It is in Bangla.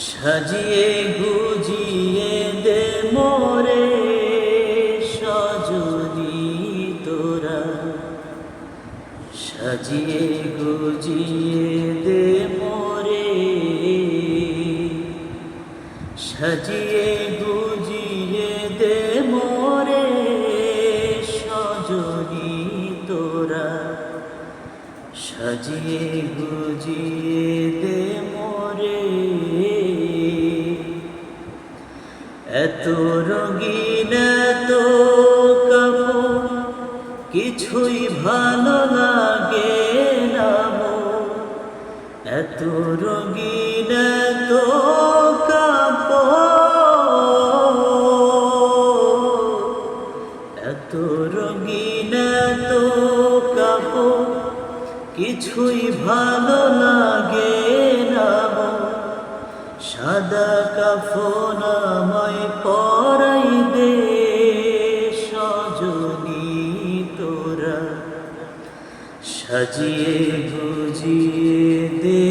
সাজিয়ে গুজিয়ে দে মোরে সজনী তোরা, সাজিয়ে গুজিয়ে দে মোরে, সাজিয়ে গুজিয়ে দে মোরে সজনী তোরা, সাজিয়ে গুজিয়ে দে মোরে। এত রঙিন এত কাপড় কিছুই ভালো লাগে না মোর, এত রঙিন এত কাপড়, এত রঙিন এত কাপড় কিছুই ভালো লাগে না মোর। সাদা কাফন আমায় পরাই দে সজনী তোরা, সাজিয়ে গুজিয়ে দে